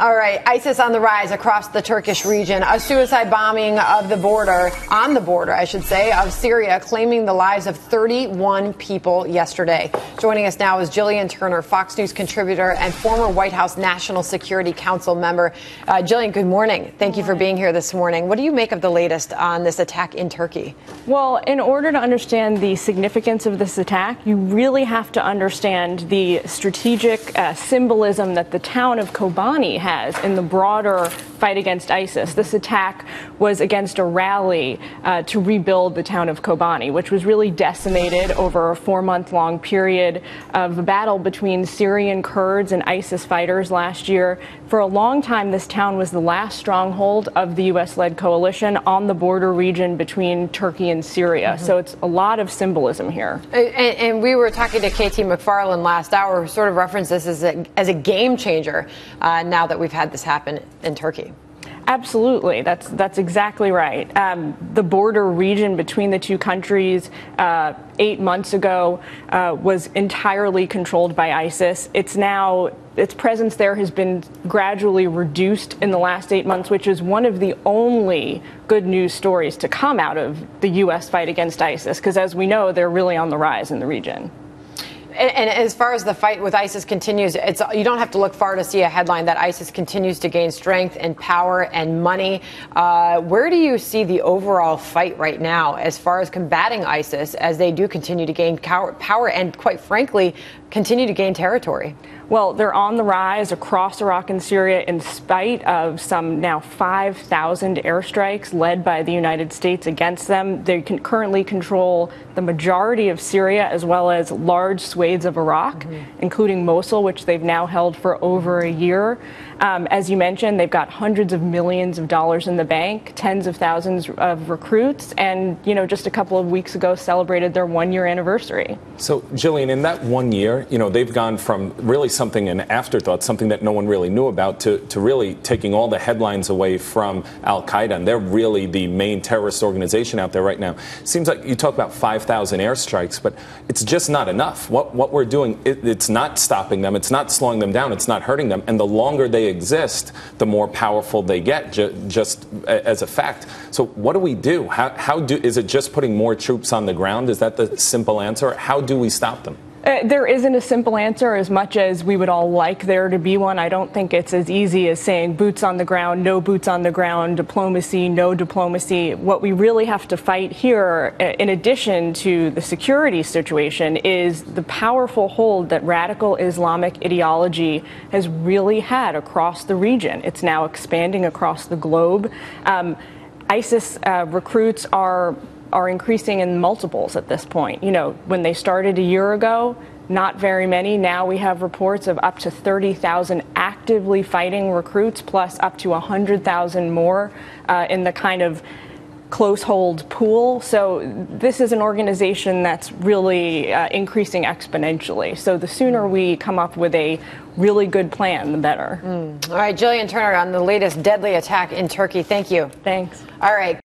All right, ISIS on the rise across the Turkish region. A suicide bombing of the border, on the border, I should say, of Syria, claiming the lives of 31 people yesterday. Joining us now is Gillian Turner, Fox News contributor and former White House National Security Council member. Gillian, good morning. Thank you for being here this morning. What do you make of the latest on this attack in Turkey? Well, in order to understand the significance of this attack, you really have to understand the strategic symbolism that the town of Kobani has in the broader fight against ISIS. This attack was against a rally to rebuild the town of Kobani, which was really decimated over a 4-month-long period of a battle between Syrian Kurds and ISIS fighters last year. For a long time, this town was the last stronghold of the U.S.-led coalition on the border region between Turkey and Syria. So it's a lot of symbolism here. And we were talking to KT McFarland last hour, who sort of referenced this as a game changer now that we've had this happen in Turkey. Absolutely. That's exactly right. The border region between the two countries 8 months ago was entirely controlled by ISIS. Its presence there has been gradually reduced in the last 8 months, which is one of the only good news stories to come out of the U.S. fight against ISIS, because as we know, they're really on the rise in the region. And as far as the fight with ISIS continues, you don't have to look far to see a headline that ISIS continues to gain strength and power and money. Where do you see the overall fight right now as far as combating ISIS as they do continue to gain power and, quite frankly, continue to gain territory? Well, they're on the rise across Iraq and Syria in spite of some now 5,000 airstrikes led by the United States against them. They can currently control the majority of Syria as well as large swathes of Iraq, including Mosul, which they've now held for over a year. As you mentioned, they've got hundreds of millions of dollars in the bank, tens of thousands of recruits, and, just a couple of weeks ago celebrated their 1-year anniversary. So, Gillian, in that 1 year, they've gone from really something, an afterthought, something that no one really knew about, to really taking all the headlines away from al-Qaeda. And they're really the main terrorist organization out there right now. Seems like you talk about 5,000 airstrikes, but it's just not enough. What we're doing, it's not stopping them. It's not slowing them down. It's not hurting them. And the longer they exist, the more powerful they get, just as a fact. So what do we do? Is it just putting more troops on the ground? Is that the simple answer? How do we stop them? There isn't a simple answer, as much as we would all like there to be one. I don't think it's as easy as saying boots on the ground, no boots on the ground, diplomacy, no diplomacy. What we really have to fight here, in addition to the security situation, is the powerful hold that radical Islamic ideology has really had across the region. It's now expanding across the globe. ISIS recruits are increasing in multiples at this point. When they started a year ago, not very many. Now we have reports of up to 30,000 actively fighting recruits, plus up to 100,000 more in the kind of close hold pool. So this is an organization that's really increasing exponentially. So the sooner we come up with a really good plan, the better. All right, Gillian Turner on the latest deadly attack in Turkey. Thank you. Thanks. All right.